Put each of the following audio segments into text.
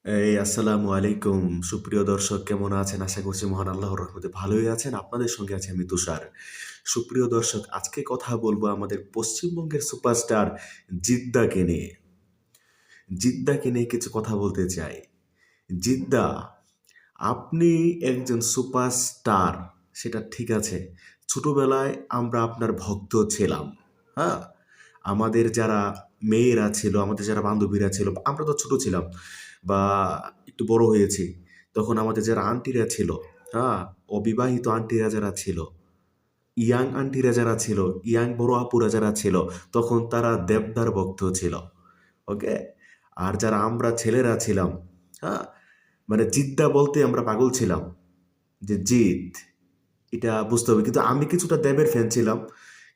আসসালামু আলাইকুম। সুপ্রিয় দর্শক কেমন আছেন? আশা করছি মহান আল্লাহর রহমতে ভালোই আছেন। আপনাদের সঙ্গে আছি আমি তুষার। সুপ্রিয় দর্শক আজকে কথা বলবো আমাদের পশ্চিমবঙ্গের সুপারস্টার জিদ্দাকে নিয়ে। জিদ্দাকে নিয়ে কিছু কথা বলতে চাই। জিদ্দা, আপনি একজন সুপারস্টার, সেটা ঠিক আছে। ছোটবেলায় আমরা আপনার ভক্ত ছিলাম। হ্যাঁ? আমাদের যারা মেয়েরা ছিল, আমাদের যারা বান্ধবীরা ছিল, আমরা তো ছোট ছিলাম বা একটু বড় হয়েছি। তখন আমাদের যারা আন্টিরা ছিল, হ্যাঁ? অবিবাহিত আন্টিরা যারা ছিল, ইয়াং আন্টিরা যারা ছিল, ইয়াং বড় আপুরা যারা ছিল, তখন তারা দেবদার ভক্ত ছিল। ওকে? আর যারা আমরা ছেলেরা ছিলাম, হ্যাঁ? মানে জিদ্দা বলতে আমরা পাগল ছিলাম যে জিত, এটা বুঝতে হবে। কিন্তু আমি কিছুটা দেবের ফ্যান ছিলাম,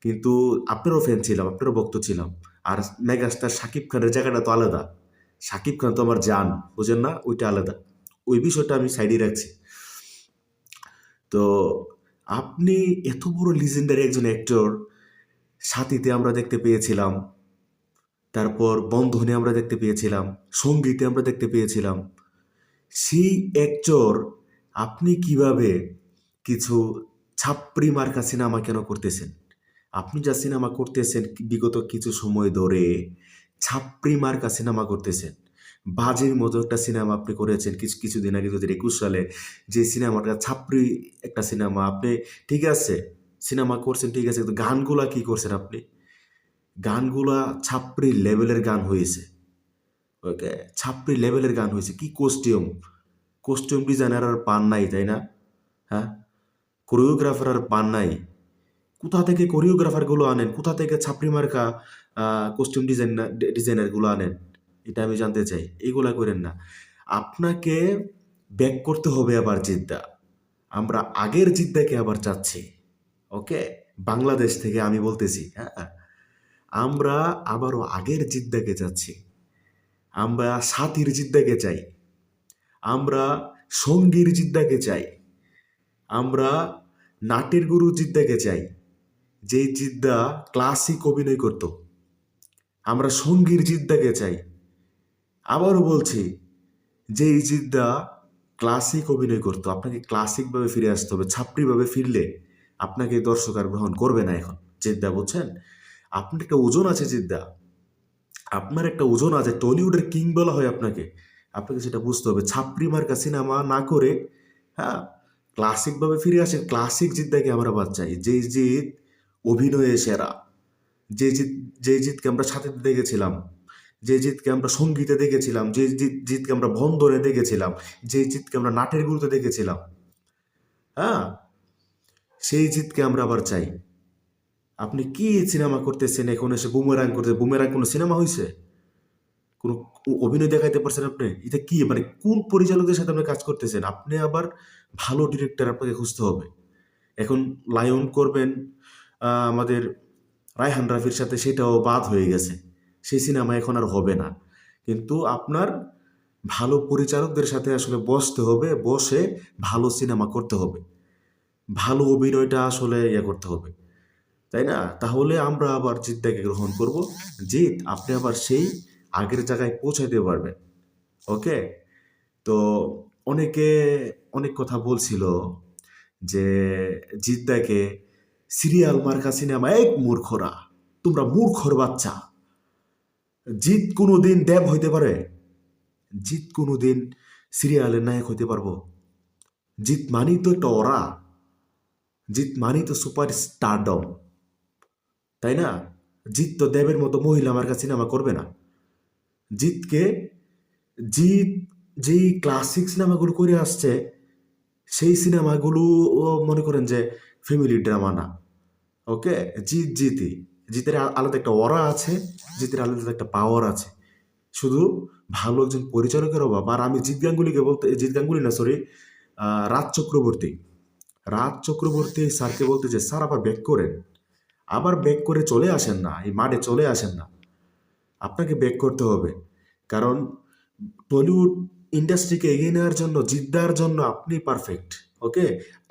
কিন্তু আপনারও ফ্যান ছিলাম, আপনারও ভক্ত ছিলাম। আর মেগাস্টার শাকিব খানের জায়গাটা তো আলাদা। শাকিব খান তো আমার জান, বুঝেন না? ওইটা আলাদা। ওই বিষয়টা আমি সাইডে রাখছি। তো আপনি এত বড় লিজেন্ডারি একজন অ্যাক্টর, সাথীতে আমরা দেখতে পেয়েছিলাম, তারপর বন্ধনে আমরা দেখতে পেয়েছিলাম, সঙ্গীতে আমরা দেখতে পেয়েছিলাম। সেই অ্যাক্টর আপনি কিভাবে কিছু ছাপড়ি মার্কা সিনেমা কেন করতেছেন? আপনি যা সিনেমা করতেছেন বিগত কিছু সময় ধরে ছাপড়ি মার্কা সিনেমা করতেছেন। বাজির মতো একটা সিনেমা আপনি করেছেন কিছুদিন আগে, 2021 সালে। যে সিনেমাটা ছাপড়ি একটা সিনেমা, আপনি ঠিক আছে সিনেমা করছেন, ঠিক আছে, কিন্তু গানগুলা কি করছেন আপনি? গানগুলা ছাপড়ি লেভেলের গান হয়েছে। ওকে, ছাপড়ি লেভেলের গান হয়েছে। কি কস্টিউম, কস্টিউম ডিজাইনার আর পান নাই, তাই না? হ্যাঁ, কোরিওগ্রাফার আর পান নাই। কোথা থেকে কোরিওগ্রাফারগুলো আনেন? কোথা থেকে ছাপড়ি মার্কা কস্টিউম ডিজাইনারগুলো আনেন? এটা আমি জানতে চাই। এগুলা করেন না। আপনাকে ব্যাক করতে হবে আবার জিদ্দা। আমরা আগের জিদ্দাকে আবার চাচ্ছি। ওকে? বাংলাদেশ থেকে আমি বলতেছি, হ্যাঁ? আমরা আবারও আগের জিদ্দাকে চাচ্ছি। আমরা সাথীর জিদ্দাকে চাই। আমরা সঙ্গীর জিদ্দাকে চাই। আমরা নাটের গুরু জিদ্দাকে চাই। যেই জিদ্দা ক্লাসিক অভিনয় করত। আমরা সঙ্গীর জিদ্দাকে চাই। আবারও বলছি, যেই জিদ্দা ক্লাসিক অভিনয় করতো, আপনাকে ক্লাসিকভাবে ফিরে আসতে হবে। ছাপড়িভাবে ফিরলে আপনাকে দর্শক আর গ্রহণ করবে না এখন। জিদ্দা, বুঝছেন? আপনার একটা ওজন আছে জিদ্দা, আপনার একটা ওজন আছে। টলিউডের কিং বলা হয় আপনাকে। আপনাকে সেটা বুঝতে হবে। ছাপড়ি মার্কা সিনেমা না করে, হ্যাঁ, ক্লাসিকভাবে ফিরে আসেন। ক্লাসিক জিদ্দাকে আমরা বাদ চাই। যেই জিদ অভিনয়ে সেরা, যে জিত, যে জিতকে আমরা সাথীতে দেখেছিলাম, যে জিতকে আমরা সঙ্গীতে দেখেছিলাম, যে জিতকে আমরা বন্ধনে দেখেছিলাম, যে জিতকে আমরা নাটের গুরুতে দেখেছিলাম, হ্যাঁ, সেই জিতকে আমরা আবার চাই। আপনি কি সিনেমা করতেছেন এখন এসে? বুমেরাং করতে, বুমেরাং কোনো সিনেমা হয়েছে? কোনো অভিনয় দেখাইতে পারছেন আপনি? এটা কি মানে কোন পরিচালকের সাথে আপনি কাজ করতেছেন? আপনি আবার ভালো ডিরেক্টর আপনাকে খুঁজতে হবে। এখন লায়ন করবেন আমাদের রায়হান রাফির সাথে, সেটাও বাদ হয়ে গেছে। সেই সিনেমা এখন আর হবে না। কিন্তু আপনার ভালো পরিচালকদের সাথে আসলে বসতে হবে, বসে ভালো সিনেমা করতে হবে, ভালো অভিনয়টা আসলে করতে হবে, তাই না? তাহলে আমরা আবার জিদ্দাকে গ্রহণ করব। জিৎ, আপনি আবার সেই আগের জায়গায় পৌঁছাইতে পারবেন। ওকে? তো অনেকে অনেক কথা বলছিল যে জিদ্দাকে সিরিয়াল মার্কা সিনেমা, এক মূর্খরা, তোমরা মূর্খর বাচ্চা। জিৎ কোনোদিন দেব হইতে পারে? জিৎ কোনোদিন সিরিয়ালের নায়ক হইতে পারবো? জিৎ মানেই তো একটা অরা, জিৎ মানেই তো সুপার স্টারডম, তাই না? জিৎ তো দেবের মতো মহিলা মার্কা সিনেমা করবে না। জিৎকে, জিৎ যেই ক্লাসিক সিনেমাগুলো করে আসছে, সেই সিনেমাগুলো মনে করেন যে ফ্যামিলি ড্রামা না। ওকে? জিৎ জিতই, জিতের আলাদা একটা অরা আছে, জিতের আলাদা একটা পাওয়ার আছে। শুধু ভালো একজন পরিচালকের অভাব। আর আমি জিৎ গাঙ্গুলিকে বলতে, জিৎ গাঙ্গুলি না, সরি, রাজ চক্রবর্তী, রাজ চক্রবর্তী স্যারকে বলতে যে স্যার আবার ব্যাক করেন, আবার ব্যাক করে চলে আসেন না, এই মাঠে চলে আসেন না। আপনাকে ব্যাক করতে হবে। কারণ টলিউড ইন্ডাস্ট্রিকে এগিয়ে নেওয়ার জন্য, জিদ্দার জন্য আপনি পারফেক্ট। ওকে?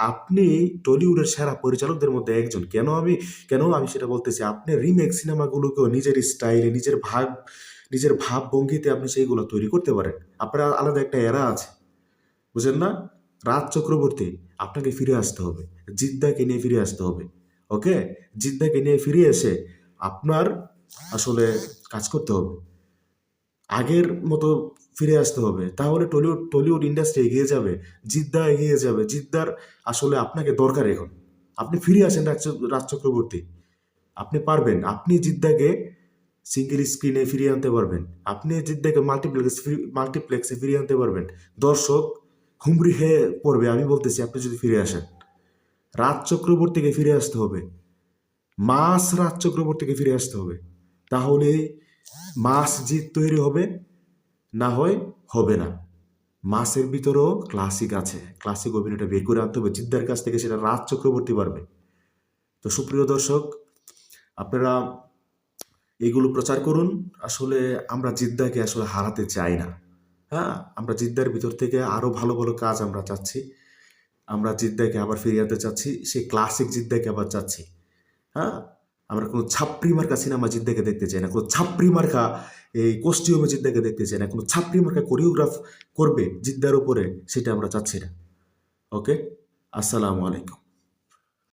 আপনি টলিউডের সেরা পরিচালকদের মধ্যে একজন। কেন আমি সেটা বলতেছি, আপনি রিমেক সিনেমাগুলোকেও নিজের স্টাইলে, নিজের ভাগ, নিজের ভাব ভঙ্গিতে আপনি সেইগুলো তৈরি করতে পারেন। আপনার আলাদা একটা এরা আছে, বুঝেন না? রাজ চক্রবর্তী, আপনাকে ফিরে আসতে হবে, জিদ্দাকে নিয়ে ফিরে আসতে হবে। ওকে, জিদ্দাকে নিয়ে ফিরে এসে আপনার আসলে কাজ করতে হবে, আগের মতো ফিরে আসতে হবে। তাহলে টলিউড টলিউড ইন্ডাস্ট্রি এগিয়ে যাবে, জিদ্দা এগিয়ে যাবে। জিদ্দার আসলে আপনাকে দরকার এখন। আপনি ফিরে আসেন রাজ চক্রবর্তী, আপনি পারবেন। আপনি জিদ্দাকে সিঙ্গেল স্ক্রিনে ফিরিয়ে আনতে পারবেন, আপনি জিদ্দাকে মাল্টিপ্লেক্সে ফিরিয়ে আনতে পারবেন। দর্শক হুমড়ি খেয়ে পড়বে, আমি বলতেছি, আপনি যদি ফিরে আসেন। রাজ চক্রবর্তীকে ফিরে আসতে হবে, মাস রাজ চক্রবর্তীকে ফিরে আসতে হবে। তাহলে মাস জিত তৈরি হবে, না হয় হবে না। মাসের ভিতরেও ক্লাসিক আছে, ক্লাসিক অভিনয়টা বের করে আনতে হবে জিদ্দার কাছ থেকে, সেটা রাজ চক্রবর্তী পারবে। তো সুপ্রিয় দর্শক, আপনারা এগুলো প্রচার করুন। আসলে আমরা জিদ্দাকে আসলে হারাতে চাই না। হ্যাঁ, আমরা জিদ্দার ভিতর থেকে আরও ভালো ভালো কাজ আমরা চাচ্ছি। আমরা জিদ্দাকে আবার ফিরিয়ে আনতে চাচ্ছি, সেই ক্লাসিক জিদ্দাকে আবার চাচ্ছি। হ্যাঁ, আমরা কোনো ছাপড়ি মার্কা সিনেমা জিদ্দাকে দেখতে চাই না, কোনো ছাপড়ি মার্কা এই কস্টিউমে জিদ্দাকে দেখতে চাই না, কোনো ছাপড়ি মার্কা কোরিওগ্রাফ করবে জিদ্দার উপরে, সেটা আমরা চাচ্ছি না। ওকে, আসসালামু আলাইকুম।